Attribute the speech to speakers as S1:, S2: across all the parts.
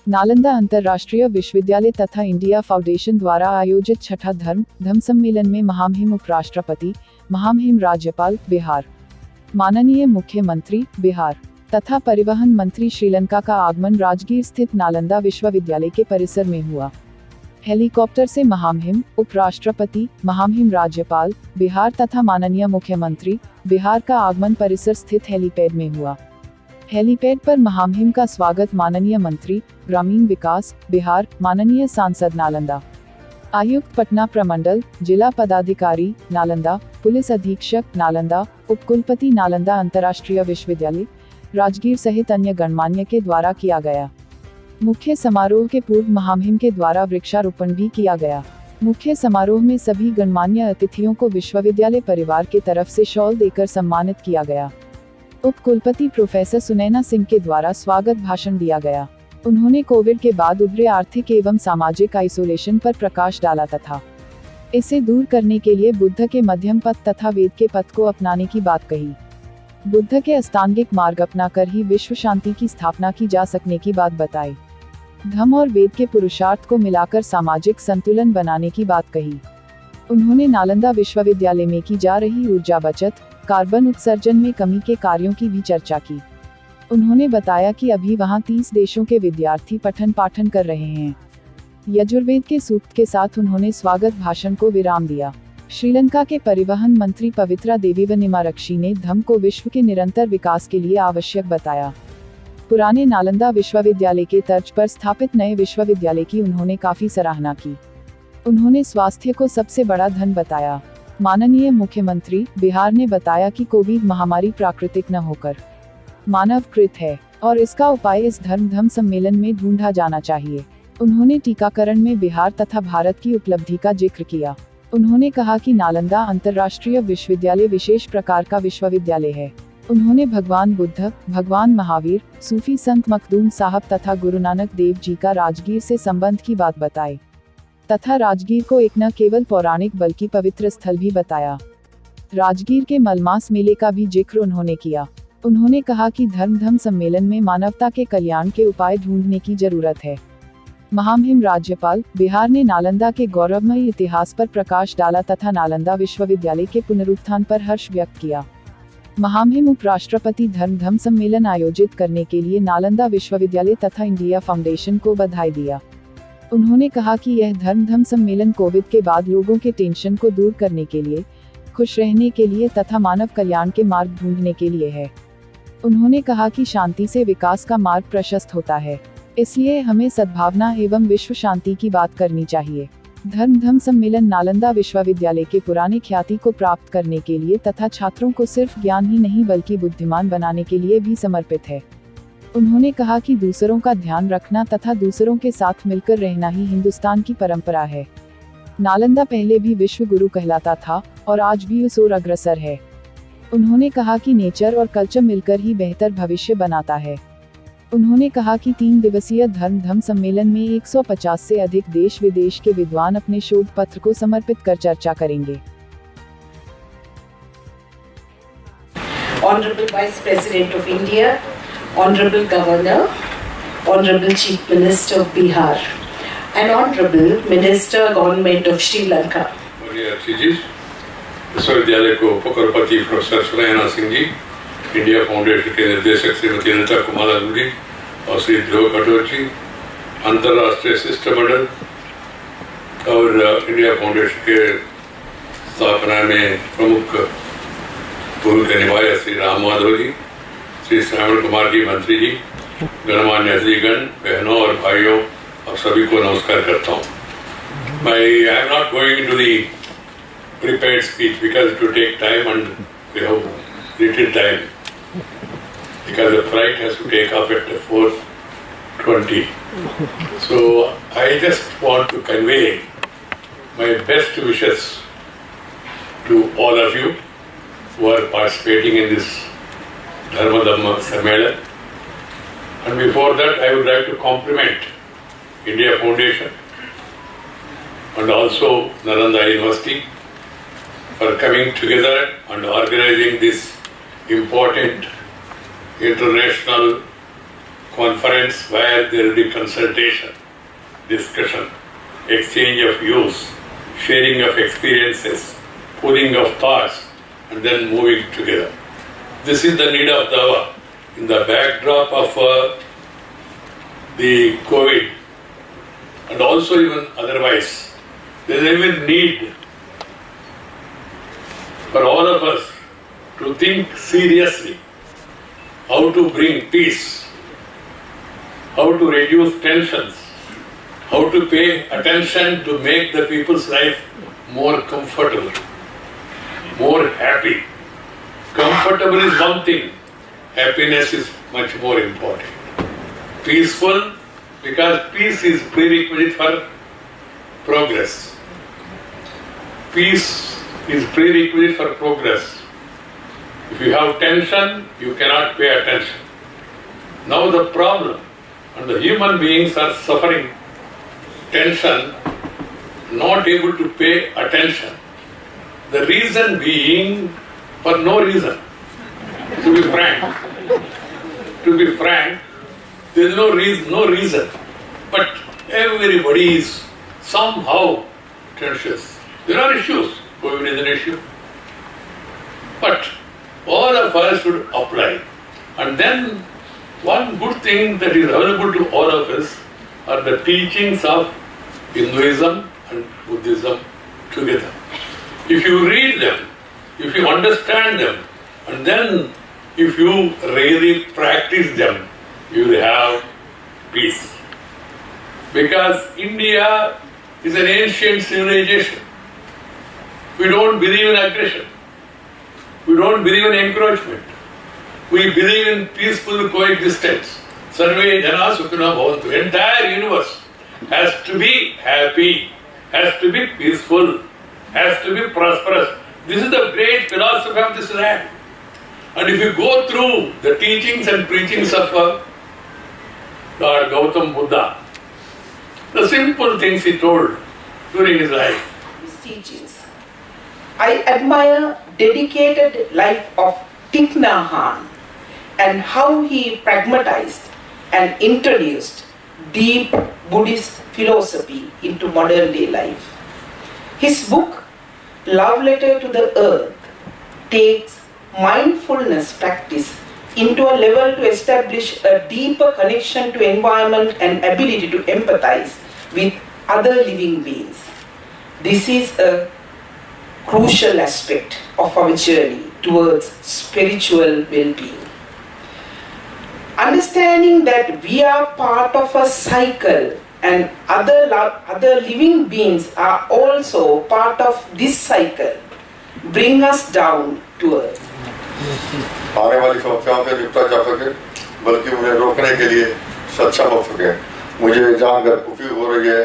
S1: नालंदा अंतर्राष्ट्रीय विश्वविद्यालय तथा इंडिया फाउंडेशन द्वारा आयोजित छठा धर्म सम्मेलन में महामहिम उपराष्ट्रपति, महामहिम राज्यपाल बिहार, माननीय मुख्यमंत्री बिहार तथा परिवहन मंत्री श्रीलंका का आगमन राजगीर स्थित नालंदा विश्वविद्यालय के परिसर में हुआ। हेलीकॉप्टर से महामहिम उपराष्ट्रपति, महामहिम राज्यपाल बिहार तथा माननीय मुख्यमंत्री बिहार का आगमन परिसर स्थित हेलीपैड में हुआ। हेलीपैड पर महामहिम का स्वागत माननीय मंत्री ग्रामीण विकास बिहार, माननीय सांसद नालंदा, आयुक्त पटना प्रमंडल, जिला पदाधिकारी नालंदा, पुलिस अधीक्षक नालंदा, उपकुलपति नालंदा अंतर्राष्ट्रीय विश्वविद्यालय राजगीर सहित अन्य गणमान्य के द्वारा किया गया। मुख्य समारोह के पूर्व महामहिम के द्वारा वृक्षारोपण भी किया गया। मुख्य समारोह में सभी गणमान्य अतिथियों को विश्वविद्यालय परिवार के तरफ से शॉल देकर सम्मानित किया गया। उप कुलपति प्रोफेसर सुनैना सिंह के द्वारा स्वागत भाषण दिया गया। उन्होंने कोविड के बाद उभरे आर्थिक एवं सामाजिक आइसोलेशन पर प्रकाश डाला तथा इसे दूर करने के लिए बुद्ध के मध्यम पथ तथा वेद के पथ को अपनाने की बात कही। बुद्ध के अष्टांगिक मार्ग अपनाकर ही विश्व शांति की स्थापना की जा सकने की बात बताई। धम्म और वेद के पुरुषार्थ को मिलाकर सामाजिक संतुलन बनाने की बात कही। उन्होंने नालंदा विश्वविद्यालय में की जा रही ऊर्जा बचत, कार्बन उत्सर्जन में कमी के कार्यों की भी चर्चा की। उन्होंने बताया कि अभी वहां 30 देशों के विद्यार्थी पठन पाठन कर रहे हैं। यजुर्वेद के सूक्त के साथ उन्होंने स्वागत भाषण को विराम दिया। श्रीलंका के परिवहन मंत्री पवित्रा देवी वनिमारक्षी ने धम्म को विश्व के निरंतर विकास के लिए आवश्यक बताया। पुराने नालंदा विश्वविद्यालय के तर्ज पर स्थापित नए विश्वविद्यालय की उन्होंने काफी सराहना की। उन्होंने स्वास्थ्य को सबसे बड़ा धन बताया। माननीय मुख्यमंत्री बिहार ने बताया कि कोविड महामारी प्राकृतिक न होकर मानवकृत है और इसका उपाय इस धर्म सम्मेलन में ढूंढा जाना चाहिए। उन्होंने टीकाकरण में बिहार तथा भारत की उपलब्धि का जिक्र किया। उन्होंने कहा कि नालंदा अंतर्राष्ट्रीय विश्वविद्यालय विशेष प्रकार का विश्वविद्यालय है। उन्होंने भगवान बुद्ध, भगवान महावीर, सूफी संत मखदूम साहब तथा गुरु नानक देव जी का राजगीर से संबंध की बात बताई तथा राजगीर को एक न केवल पौराणिक बल्कि पवित्र स्थल भी बताया। राजगीर के मलमास मेले का भी जिक्र उन्होंने किया। उन्होंने कहा कि धर्म सम्मेलन में मानवता के कल्याण के उपाय ढूंढने की जरूरत है। महामहिम राज्यपाल बिहार ने नालंदा के गौरवमयी इतिहास पर प्रकाश डाला तथा नालंदा विश्वविद्यालय के पुनरुत्थान पर हर्ष व्यक्त किया। महामहिम उपराष्ट्रपति धर्म सम्मेलन आयोजित करने के लिए नालंदा विश्वविद्यालय तथा इंडिया फाउंडेशन को बधाई दिया। उन्होंने कहा कि यह धर्म सम्मेलन कोविड के बाद लोगों के टेंशन को दूर करने के लिए, खुश रहने के लिए तथा मानव कल्याण के मार्ग ढूंढने के लिए है। उन्होंने कहा कि शांति से विकास का मार्ग प्रशस्त होता है, इसलिए हमें सद्भावना एवं विश्व शांति की बात करनी चाहिए। धर्म सम्मेलन नालंदा विश्वविद्यालय के पुराने ख्याति को प्राप्त करने के लिए तथा छात्रों को सिर्फ ज्ञान ही नहीं बल्कि बुद्धिमान बनाने के लिए भी समर्पित है। उन्होंने कहा कि दूसरों का ध्यान रखना तथा दूसरों के साथ मिलकर रहना ही हिंदुस्तान की परंपरा है। नालंदा पहले भी विश्व गुरु कहलाता था और आज भी उस ओर अग्रसर है। उन्होंने कहा कि नेचर और कल्चर मिलकर ही बेहतर भविष्य बनाता है। उन्होंने कहा कि 3 दिवसीय धर्म सम्मेलन में 150 से अधिक देश विदेश के विद्वान अपने शोध पत्र को समर्पित कर चर्चा करेंगे।
S2: Honorable Vice President of India, Honorable Governor, Honorable Chief Minister of Bihar, and Honorable Minister Government of Sri Lanka.
S3: विश्वविद्यालय को उपकुलपति professor Sunaina Singh ji, India foundation के निर्देशक श्रीमती अनिता कुमार जी और श्री ध्रुव कटोच जी, अंतर्राष्ट्रीय शिष्टमंडल और इंडिया फाउंडेशन के स्थापना में प्रमुख भूमिका निभाए श्री राम माधव जी, श्री श्रावण कुमार जी मंत्री जी, गणमान्य अतिथिगण, बहनों और भाइयों, आप सभी को नमस्कार करता हूँ। I am not going into the prepared speech because it will take time and we have little time because the flight has to take off at 4:20. So I just want to convey my best wishes to all of you who are participating in this Dhamma Sammelan. And before that, I would like to compliment India Foundation and also Nalanda University for coming together and organizing this important international conference where there will be consultation, discussion, exchange of views, sharing of experiences, pooling of thoughts, and then moving together. This is the need of the hour. In the backdrop of the COVID, and also even otherwise, there is even need for all of us to think seriously how to bring peace, how to reduce tensions, how to pay attention to make the people's life more comfortable, more happy. Comfortable is one thing, happiness is much more important. Peaceful, because peace is prerequisite for progress. Peace is prerequisite for progress. If you have tension, you cannot pay attention. Now the problem, and the human beings are suffering tension, not able to pay attention. The reason being for no reason. To be frank, there is no reason. But everybody is somehow tensions. There are issues. COVID is an issue. But all of us should apply. And then one good thing that is available to all of us are the teachings of Hinduism and Buddhism together. If you read them, if you understand them, and then if you really practice them, you will have peace. Because India is an ancient civilization. We don't believe in aggression. We don't believe in encroachment. We believe in peaceful coexistence. Sarve jana sukhina bhavantu. Entire universe has to be happy, has to be peaceful, has to be prosperous. This is the great philosophy of this land. And if you go through the teachings and preachings of Lord Gautam Buddha, the simple things he told during his life.
S2: His teachings. I admire dedicated life of Thich Nhat Hanh and how he pragmatized and introduced deep Buddhist philosophy into modern day life. His book, Love Letter to the Earth, takes mindfulness practice into a level to establish a deeper connection to environment and ability to empathize with other living beings. This is a crucial aspect of our journey towards spiritual well-being. Understanding that we are part of a cycle and other living beings are also part of this cycle bring us down to earth.
S4: आने वाली समस्याओं से निपटा जा सके, बल्कि उन्हें रोकने के लिए सक्षम हो सके। मुझे जानकर खुशी हो रही है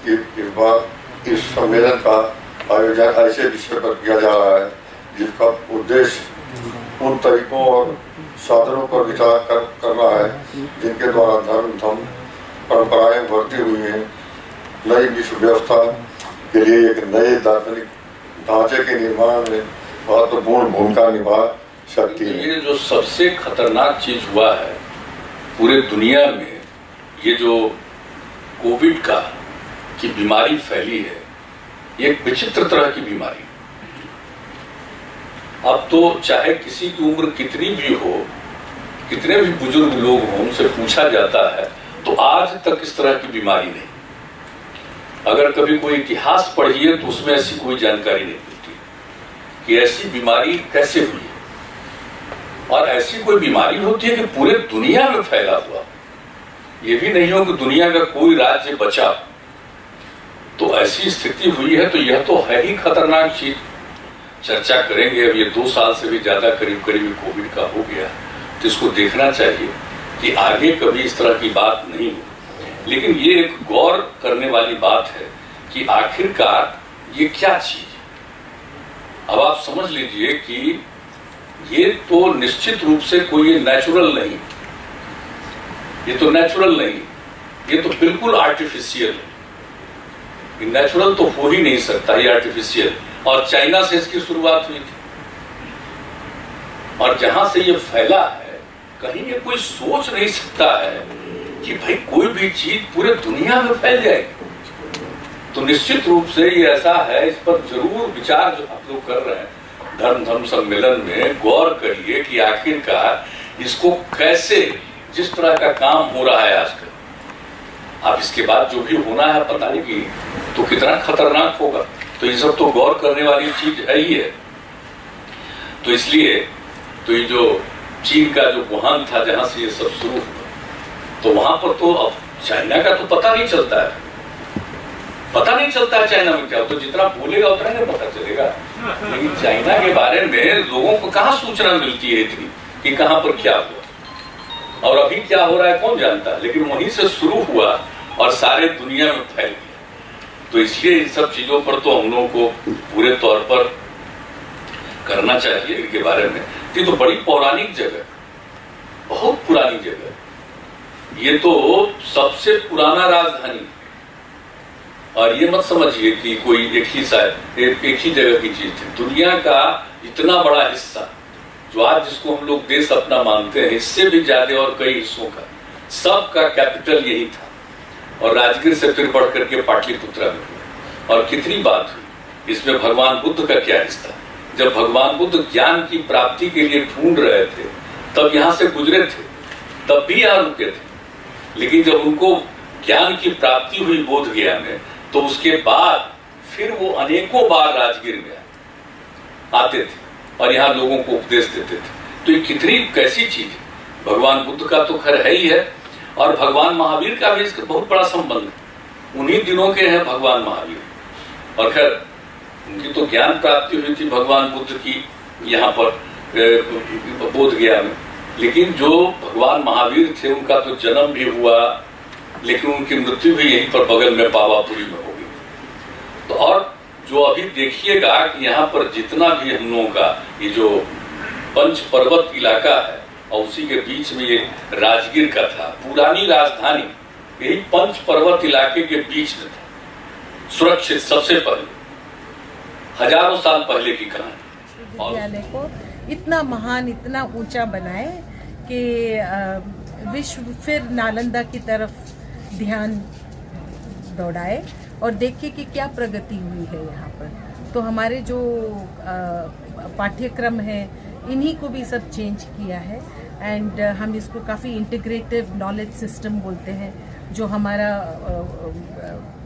S4: कि इस बार इस सम्मेलन का आयोजन ऐसे विषय पर किया जा रहा है जिसका उद्देश्य उन तरीकों और साधनों पर विचार करना है जिनके द्वारा धर्म परंपराएं बढ़ती हुई हैं। नई विश्व व्यवस्था के लिए एक नए दार्शनिक ढांचे के निर्माण में महत्वपूर्ण भूमिका निभा सकती है।
S5: ये जो सबसे खतरनाक चीज हुआ है पूरे दुनिया में, ये जो कोविड की बीमारी फैली है, ये एक विचित्र तरह की बीमारी। अब तो चाहे किसी की उम्र कितनी भी हो, कितने भी बुजुर्ग लोग हों, उनसे पूछा जाता है तो आज तक इस तरह की बीमारी नहीं। अगर कभी कोई इतिहास पढ़िए तो उसमें ऐसी कोई जानकारी नहीं मिलती कि ऐसी बीमारी कैसे हुई है। और ऐसी कोई बीमारी होती है कि पूरे दुनिया में फैला हुआ, ये भी नहीं हो कि दुनिया का कोई राज्य बचा, तो ऐसी स्थिति हुई है। तो यह तो है ही खतरनाक चीज। चर्चा करेंगे। अब ये 2 साल से भी ज्यादा करीब कोविड का हो गया, तो इसको देखना चाहिए कि आगे कभी इस तरह की बात नहीं हो। लेकिन ये एक गौर करने वाली बात है कि आखिरकार ये क्या चीज है। अब आप समझ लीजिए कि ये तो निश्चित रूप से कोई नेचुरल नहीं, ये तो नेचुरल नहीं, ये तो बिल्कुल आर्टिफिशियल है। नेचुरल तो हो ही नहीं सकता, ये आर्टिफिशियल। और चाइना से इसकी शुरुआत हुई थी, और जहां से ये फैला है, कहीं ये कोई सोच नहीं सकता है कि भाई कोई भी चीज पूरे दुनिया में फैल जाएगी, तो निश्चित रूप से ये ऐसा है, इस पर जरूर विचार जो आप लोग कर रहे हैं धर्म सम्मेलन में, गौर करिए कि आखिरकार इसको कैसे, जिस तरह का काम हो रहा है आजकल, अब इसके बाद जो भी होना है पता नहीं कि तो कितना खतरनाक होगा। तो ये सब तो गौर करने वाली चीज है ही है। तो इसलिए तो ये जो चीन का जो वुहान था जहां से ये सब शुरू हुआ, तो वहां पर तो अब चाइना का तो पता नहीं चलता है, पता नहीं चलता है चाइना में क्या, तो जितना बोलेगा उतना नहीं पता चलेगा। लेकिन चाइना के बारे में लोगों को कहाँ सूचना मिलती है इतनी कि कहाँ पर क्या हुआ और अभी क्या हो रहा है कौन जानता है। लेकिन वहीं से शुरू हुआ और सारे दुनिया में फैल गया। तो इसलिए इन सब चीजों पर तो हम लोगों को पूरे तौर पर करना चाहिए इनके बारे में। ये तो बड़ी पौराणिक जगह, बहुत पुरानी जगह, ये तो सबसे पुराना राजधानी। और ये मत समझिए कि कोई एक ही जगह की चीज थी। दुनिया का इतना बड़ा हिस्सा जो आज जिसको हम लोग देश अपना मानते हैं, इससे भी ज्यादा और कई हिस्सों का सबका कैपिटल यही था। और राजगीर से फिर बढ़ करके पाटलिपुत्रा में हुआ। और कितनी बात हुई इसमें, भगवान बुद्ध का क्या रिश्ता। जब भगवान बुद्ध ज्ञान की प्राप्ति के लिए ढूंढ रहे थे तब यहां से गुजरे थे, तब भी यहां रुके थे। लेकिन जब उनको ज्ञान की प्राप्ति हुई बोध गया में, तो उसके बाद फिर वो अनेकों बार राजगीर में आते थे और यहाँ लोगों को उपदेश देते थे। तो ये कितनी कैसी चीज है। भगवान बुद्ध का तो खैर है ही है, और भगवान महावीर का भी इसका बहुत बड़ा संबंध है। उन्हीं दिनों के हैं भगवान महावीर। और खैर उनकी तो ज्ञान प्राप्ति हुई थी भगवान बुद्ध की यहाँ पर बोध गया में। लेकिन जो भगवान महावीर थे उनका तो जन्म भी हुआ, लेकिन उनकी मृत्यु भी यहीं पर बगल में पावापुरी में हो गई। तो और जो अभी देखिएगा कि यहाँ पर जितना भी हम लोगों का ये जो पंच पर्वत इलाका है और उसी के बीच में ये राजगीर का था, पुरानी राजधानी यही पंच पर्वत इलाके के बीच में था, सुरक्षित सबसे पहले, हजारों साल पहले की कहानी।
S6: विश्वविद्यालय को इतना महान, इतना ऊंचा बनाए कि विश्व फिर नालंदा की तरफ ध्यान दौड़ाए और देखे कि क्या प्रगति हुई है यहाँ पर। तो हमारे जो पाठ्यक्रम है इन्हीं को भी सब चेंज किया है। एंड हम इसको काफ़ी इंटीग्रेटिव नॉलेज सिस्टम बोलते हैं, जो हमारा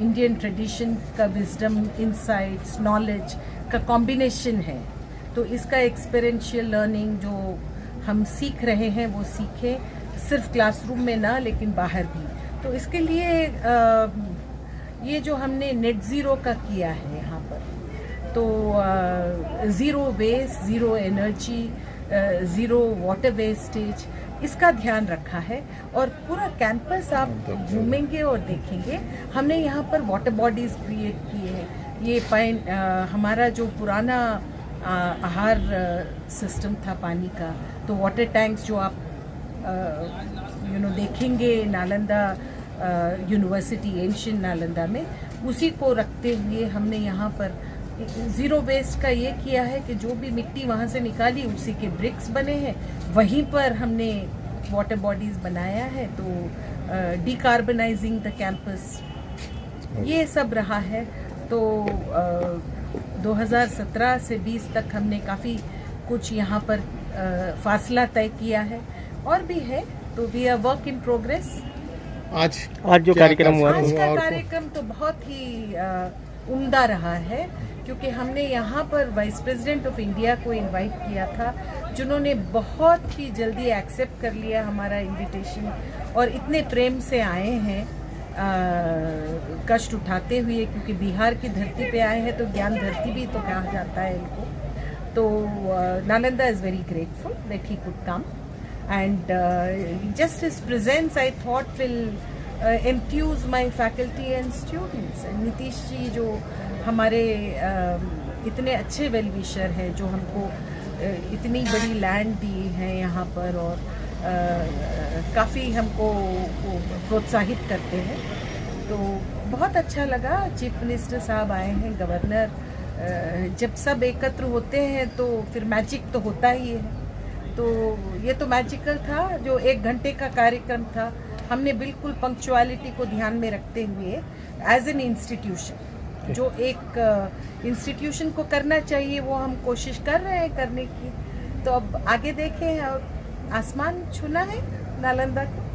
S6: इंडियन ट्रेडिशन का विजडम, इंसाइट्स, नॉलेज का कॉम्बिनेशन है। तो इसका एक्सपीरियंशियल लर्निंग जो हम सीख रहे हैं वो सीखें, सिर्फ क्लासरूम में ना लेकिन बाहर भी। तो इसके लिए ये जो हमने नेट ज़ीरो का किया है यहाँ पर, तो zero waste, zero energy, zero water wastage, इसका ध्यान रखा है। और पूरा कैंपस आप घूमेंगे और देखेंगे, हमने यहाँ पर वाटर बॉडीज़ क्रिएट किए हैं। ये हमारा जो पुराना आहार सिस्टम था पानी का, तो वाटर टैंक्स जो आप देखेंगे नालंदा यूनिवर्सिटी, एंशिएंट नालंदा में, उसी को रखते हुए हमने यहाँ पर ज़ीरो वेस्ट का ये किया है कि जो भी मिट्टी वहाँ से निकाली उसी के ब्रिक्स बने हैं, वहीं पर हमने वाटर बॉडीज़ बनाया है। तो डिकार्बनाइजिंग द कैंपस, ये सब रहा है। तो 2017 से 20 तक हमने काफ़ी कुछ यहाँ पर फासला तय किया है, और भी है। तो we are work in progress.
S7: आज जो कार्यक्रम हुआ,
S6: आज का कार्यक्रम तो बहुत ही उम्दा रहा है, क्योंकि हमने यहाँ पर वाइस प्रेसिडेंट ऑफ इंडिया को इनवाइट किया था, जिन्होंने बहुत ही जल्दी एक्सेप्ट कर लिया हमारा इनविटेशन और इतने प्रेम से आए हैं, कष्ट उठाते हुए, क्योंकि बिहार की धरती पे आए हैं तो ज्ञान धरती भी तो कहा जाता है इनको। तो Nalanda is very grateful that he could come, and just his presence I thought will enthuse my faculty and students. And Nitish ji जो हमारे इतने अच्छे वेल विशर हैं, जो हमको इतनी बड़ी लैंड दी है यहाँ पर और काफ़ी हमको प्रोत्साहित करते हैं, तो बहुत अच्छा लगा। चीफ मिनिस्टर साहब आए हैं, गवर्नर, जब सब एकत्र होते हैं तो फिर मैजिक तो होता ही है। तो ये तो मैजिकल था, जो 1 घंटे का कार्यक्रम था, हमने बिल्कुल पंक्चुअलिटी को ध्यान में रखते हुए एज एन इंस्टीट्यूशन, जो एक इंस्टीट्यूशन को करना चाहिए वो हम कोशिश कर रहे हैं करने की। तो अब आगे देखें, आसमान छूना है नालंदा को।